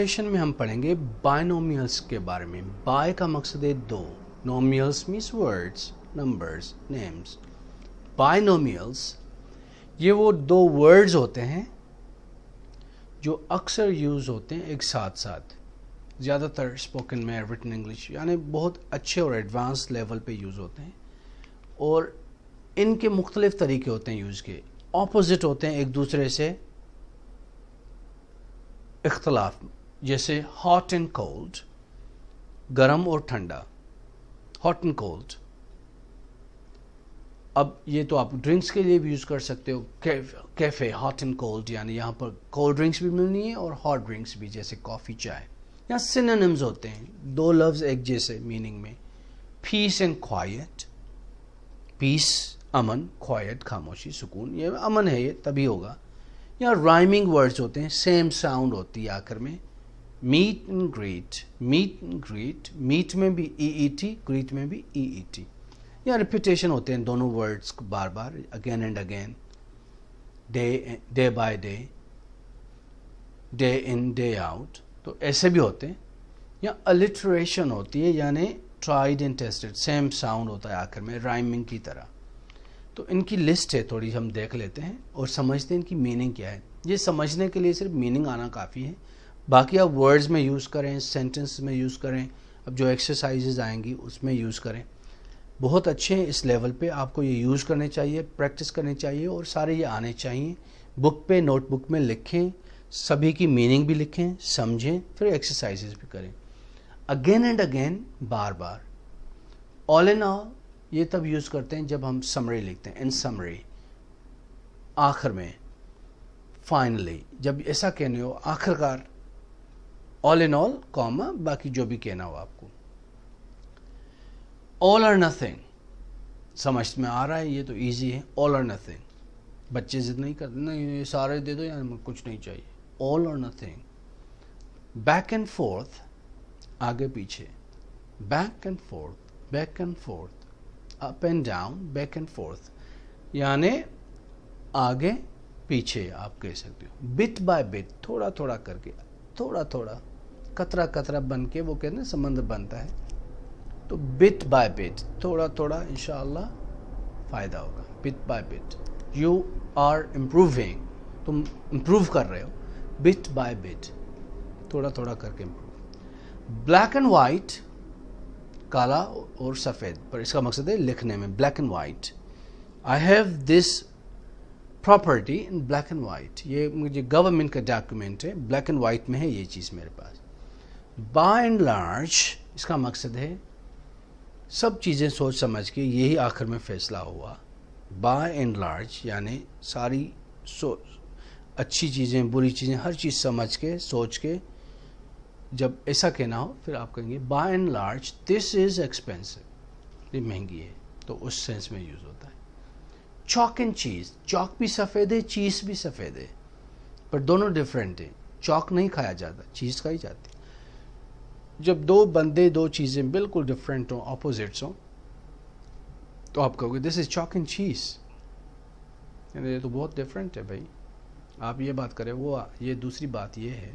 Session में हम पढ़ेंगे बायनोमियल्स के बारे में। बाय का मकसद है दो, नोमियल्स मीन्स वर्ड्स, नंबर्स, नेम्स। बायनोमियल्स ये वो दो वर्ड्स होते हैं जो अक्सर यूज़ होते हैं एक साथ साथ, ज़्यादातर स्पोकन में, रिटन इंग्लिश, यानी बहुत अच्छे और एडवांस लेवल पे यूज़ होते हैं और इनके मुख्तलिफ तरीके होते हैं यूज़ के, ऑपोजिट होते हैं एक दूसरे से इख्तलाफ। जैसे हॉट एंड कोल्ड, गर्म और ठंडा, हॉट एंड कोल्ड। अब ये तो आप ड्रिंक्स के लिए भी यूज़ कर सकते हो, कैफ़े, हॉट एंड कोल्ड, यानी यहाँ पर कोल्ड ड्रिंक्स भी मिलनी है और हॉट ड्रिंक्स भी, जैसे कॉफ़ी, चाय। यहाँ सिनोनिम्स होते हैं, दो लफ्ज़ एक जैसे मीनिंग में। पीस एंड क्वाइट, पीस अमन, क्वाइट खामोशी, सुकून, ये अमन है, ये तभी होगा। यहाँ राइमिंग वर्ड्स होते हैं, सेम साउंड होती है आखिर में। Meet and greet, meet and greet, meet में भी EET, ग्रीट में भी EET। यहाँ रिपीटेशन होते हैं दोनों वर्ड्स को बार बार, again and again, day by day, day in day out, तो ऐसे भी होते हैं। यहाँ अलिटरेशन होती है, यानी tried and tested, same sound होता है आखिर में, राइमिंग की तरह। तो इनकी लिस्ट है, थोड़ी हम देख लेते हैं और समझते हैं इनकी मीनिंग क्या है। ये समझने के लिए सिर्फ मीनिंग आना काफ़ी है, बाकी आप वर्ड्स में यूज़ करें, सेंटेंस में यूज़ करें, अब जो एक्सरसाइजेज आएंगी उसमें यूज़ करें। बहुत अच्छे हैं इस लेवल पे, आपको ये यूज़ करने चाहिए, प्रैक्टिस करनी चाहिए और सारे ये आने चाहिए। बुक पे, नोटबुक में लिखें, सभी की मीनिंग भी लिखें, समझें, फिर एक्सरसाइजेज भी करें again and again, bar bar. All in all ये तब यूज़ करते हैं जब हम समरी लिखते हैं, इन समरी, आखिर में, फाइनली, जब ऐसा कहने हो आखिरकार, ऑल इन ऑल कॉमा, बाकी जो भी कहना हो आपको। ऑल और नथिंग, समझ में आ रहा है, ये तो इजी है। ऑल और नथिंग, बच्चे जिद नहीं करते, नहीं ये सारे दे दो यार, कुछ नहीं चाहिए। ऑल और नथिंग। बैक एंड फोर्थ, आगे पीछे, back and fourth, back and fourth, up and down, back and fourth, यानी आगे पीछे आप कह सकते हो। बिट बाय बिट, थोड़ा थोड़ा करके, थोड़ा थोड़ा, कतरा कतरा बन के, वो कहते हैं समंदर बनता है, तो बिट बाय बिट, थोड़ा थोड़ा इंशाअल्लाह फ़ायदा होगा। Bit by bit, you are improving, तुम इम्प्रूव कर रहे हो, बिट बाय बिट, थोड़ा थोड़ा करके इम्प्रूव। ब्लैक एंड वाइट, काला और सफ़ेद, पर इसका मकसद है लिखने में, black and white. I have this property in black and white, ये मुझे गवर्नमेंट का डॉक्यूमेंट है, ब्लैक एंड वाइट में है ये चीज़ मेरे पास। बाय एंड लार्ज, इसका मकसद है सब चीज़ें सोच समझ के, यही आखिर में फैसला हुआ। बाय एंड लार्ज यानी सारी अच्छी चीज़ें, बुरी चीज़ें, हर चीज़ समझ के, सोच के, जब ऐसा कहना हो फिर आप कहेंगे by and large this is expensive, ये महंगी है, तो उस सेंस में यूज़ होता है। चॉक एंड चीज़, चॉक भी सफ़ेद है, चीज़ भी सफ़ेद है, पर दोनों डिफरेंट है। चॉक नहीं खाया जाता, चीज़ खाई जाती। जब दो बंदे, दो चीज़ें बिल्कुल डिफरेंट हों, ऑपोजिट्स हों, तो आप कहोगे this is chalk and cheese, यानी ये तो बहुत डिफरेंट है भाई। आप ये बात करें, वो ये दूसरी बात ये है,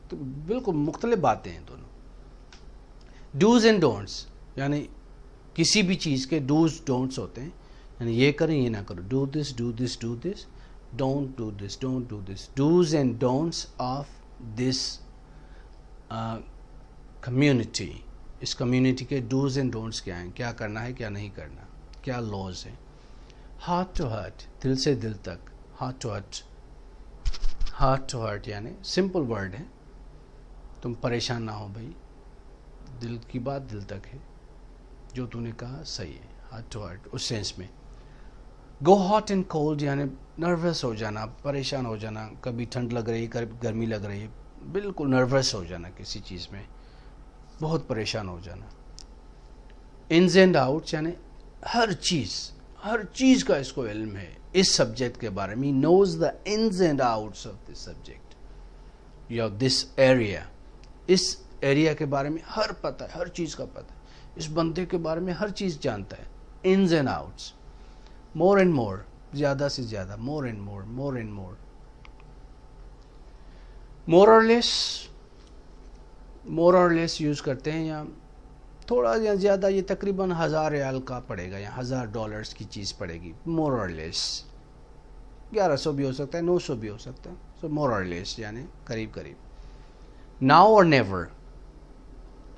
तो बिल्कुल मुख्तलिफ बातें हैं दोनों। डूज एंड डोंट्स, यानी किसी भी चीज़ के डूज डोंट्स होते हैं, यानी ये करें ये ना करो, do this do this do this, don't do this don't do this. Dos and don'ts of this community, इस कम्युनिटी के डूज एंड डोंट्स क्या हैं, क्या करना है क्या नहीं करना, क्या लॉज है। हार्ट टू हार्ट, दिल से दिल तक, heart to heart, heart to heart यानी सिंपल वर्ड है, तुम परेशान ना हो भाई, दिल की बात दिल तक है, जो तूने कहा सही है, हार्ट टू हार्ट उस सेंस में। गो हॉट एंड कोल्ड यानी नर्वस हो जाना, परेशान हो जाना, कभी ठंड लग रही है, कभी गर्मी लग रही है, बिल्कुल नर्वस हो जाना किसी चीज़ में, बहुत परेशान हो जाना। इन्स एंड आउट्स यानी हर चीज़ का इसको इल्म है, इस सब्जेक्ट के बारे में, knows the ins and outs of this subject या दिस एरिया, इस एरिया के बारे में हर पता है, हर चीज़ का पता है, इस बंदे के बारे में हर चीज़ जानता है। Ins and outs, more and more, ज़्यादा से ज़्यादा, मोर एंड मोर, मोर एंड मोर। मोर और लेस, मोर और लेस यूज़ करते हैं, या थोड़ा या ज़्यादा, ये तकरीबन 1000 रियाल का पड़ेगा या $1000 की चीज़ पड़ेगी, मोर और लेस। 1100 भी हो सकता है, 900 भी हो सकता है, सो मोर और लेस यानी करीब करीब। नाउ और नेवर,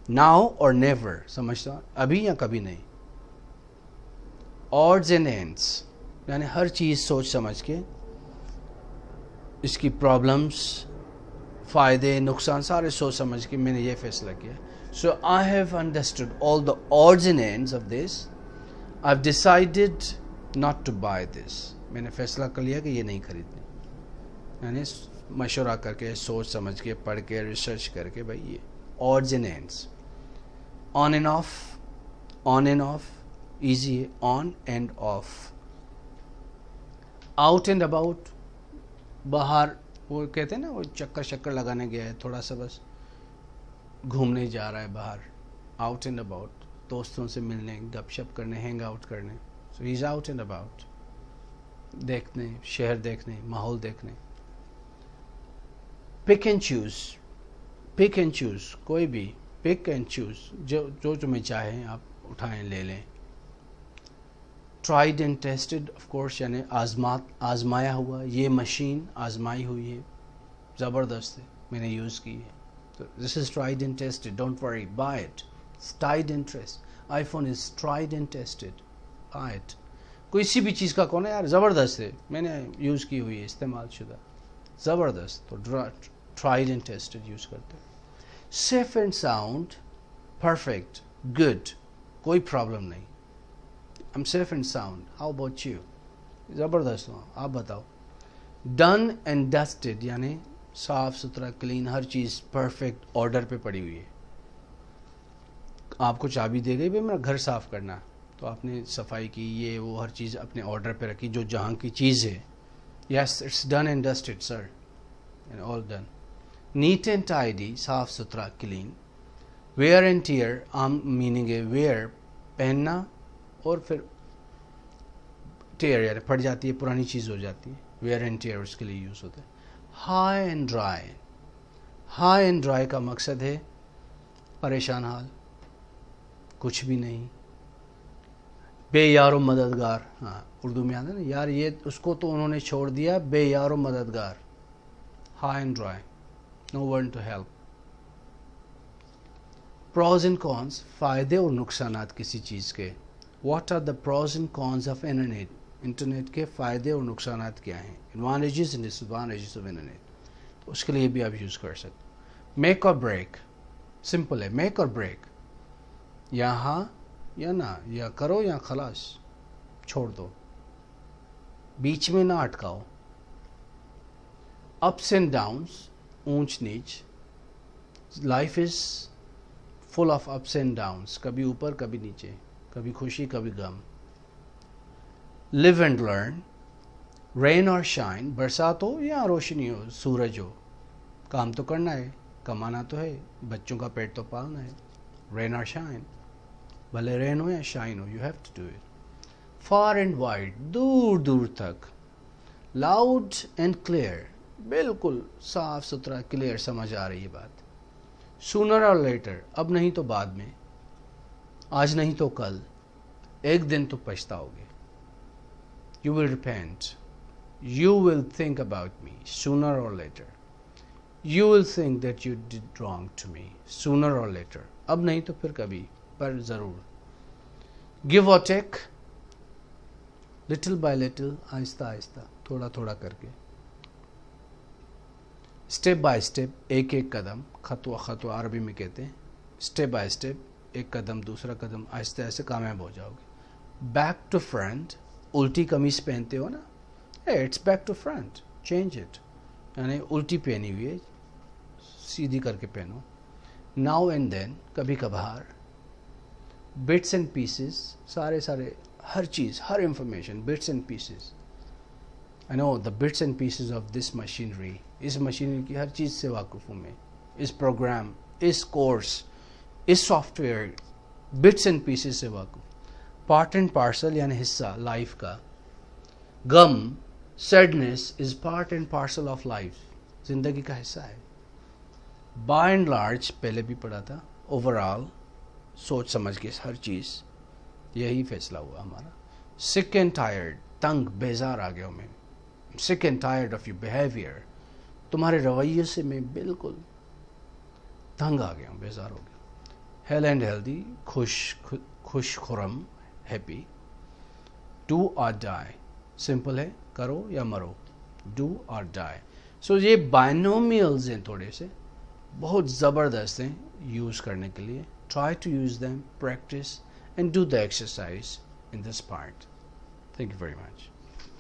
नाउ और नेवर समझता, अभी या कभी नहीं। ऑड्स एंड एंड्स यानी हर चीज़ सोच समझ के, इसकी प्रॉब्लम्स, फ़ायदे नुकसान सारे सोच समझ के मैंने ये फैसला किया। So I have understood all the odds and ends of this, I have decided not to buy this. मैंने फैसला कर लिया कि ये नहीं खरीदनी, यानी मशवरा करके, सोच समझ के, पढ़ के, रिसर्च करके, भाई ये odds and ends. On and off, on and off easy है, on and off. Out and about, बाहर, वो कहते हैं ना, वो चक्कर शक्कर लगाने गया है, थोड़ा सा बस घूमने जा रहा है बाहर। आउट एंड अबाउट, दोस्तों से मिलने, गपशप करने, हैंग आउट करने, so he is out and about. देखने, शहर देखने, माहौल देखने। Pick and choose, pick and choose, कोई भी पिक एंड चूज, जो जो तुम्हें चाहे आप उठाएं, ले लें। Tried and tested, of course, यानी आजमाया हुआ, ये मशीन आजमाई हुई है, ज़बरदस्त है, मैंने यूज़ की है, तो this is tried and tested, don't worry, buy it. Tried and test, iPhone is tried and tested, buy it. किसी भी चीज़ का कौन है यार, ज़बरदस्त है, मैंने यूज़ की हुई है, इस्तेमाल शुदा, ज़बरदस्त, तो ट्राइड एंड टेस्टेड यूज़ करते हैं। Safe and sound, perfect, good, कोई प्रॉब्लम नहीं। I'm safe and sound. How about you? ज़बरदस्त हो, आप बताओ। Done and dusted यानी साफ सुथरा, क्लीन, हर चीज़ परफेक्ट ऑर्डर पे पड़ी हुई है। आपको चाबी दे गई, भाई मेरा घर साफ करना, तो आपने सफाई की, ये वो हर चीज़ अपने ऑर्डर पे रखी, जो जहाँ की चीज़ है। Yes, it's done and dusted, sir. And all done. Neat and tidy, साफ सुथरा, क्लीन। Wear and tear, आम मीनिंग है wear, पहनना, और फिर टेयर यानी फट जाती है, पुरानी चीज़ हो जाती है, वेयर एंड टेयर उसके लिए यूज़ होता है। High and dry, high and dry का मकसद है परेशान हाल, कुछ भी नहीं। बेयारो मददगार, हाँ उर्दू में आता है ना यार, ये उसको तो उन्होंने छोड़ दिया, बेयारो मददगार। High and dry, no one to help. Pros and cons, फ़ायदे और नुकसानात किसी चीज़ के। What are the pros and cons of internet? Internet के फ़ायदे और नुकसानात क्या हैं? Advantages and disadvantages of internet. उसके लिए भी आप यूज़ कर सकते। Make or break, सिंपल है, make or break, या हाँ या ना, या करो या खलास, छोड़ दो, बीच में ना अटकाओ। Ups and downs, ऊंच नीच, life is full of ups and downs, कभी ऊपर कभी नीचे, कभी खुशी कभी गम। लिव एंड लर्न, रेन और शाइन, बरसात हो या रोशनी हो, सूरज हो, काम तो करना है, कमाना तो है, बच्चों का पेट तो पालना है। रेन और शाइन, भले रेन हो या शाइन हो, you have to do it. Far and wide, दूर दूर तक। लाउड एंड क्लियर, बिल्कुल साफ सुथरा, क्लियर समझ आ रही है बात। सूनर और लेटर, अब नहीं तो बाद में, आज नहीं तो कल, एक दिन तो पछताओगे। You will repent, you will think about me sooner or later, you will think that you did wrong to me sooner or later, अब नहीं तो फिर कभी, पर ज़रूर। गिव और take, little bye little, Aahista Aahista, थोड़ा थोड़ा करके। स्टेप बाय स्टेप, एक एक कदम, खतवा खतवा अरबी में कहते हैं, स्टेप बाय स्टेप, एक कदम दूसरा कदम, आहिस्ते आहिस्ते कामयाब हो जाओगे। बैक टू फ्रंट, उल्टी कमीज पहनते हो ना, it's back to front, change it, यानी उल्टी पहनी हुई है, सीधी करके पहनो। नाउ एंड देन, कभी कभार। बिट्स एंड पीसेस, सारे सारे, हर चीज़, हर information, bits and pieces. I know the bits and pieces of this machinery, इस मशीनरी की हर चीज़ से वाकिफ़ हूँ मैं, इस प्रोग्राम, इस कोर्स, इस सॉफ्टवेयर, बिट्स एंड पीसेस से वाकिफ़। पार्ट एंड पार्सल यानी हिस्सा लाइफ का। गम, sadness is part and parcel of life, ज़िंदगी का हिस्सा है। बाय एंड लार्ज पहले भी पढ़ा था, ओवरऑल सोच समझ के हर चीज़, यही फैसला हुआ हमारा। सिक एंड टायर्ड, तंग बेजार आ गया मैं, sick and tired of your behaviour, तुम्हारे रवैये से मैं बिल्कुल तंग आ गया हूँ, बेजार हो गया। हेल एंड हेल्दी, खुश खुरम, हैप्पी। डू और डाई, सिंपल है, करो या मरो, डू और डाई। सो ये बाइनोमियल्स हैं, थोड़े से बहुत ज़बरदस्त हैं यूज़ करने के लिए। Try to use them, practice and do the exercise in this part. Thank you very much.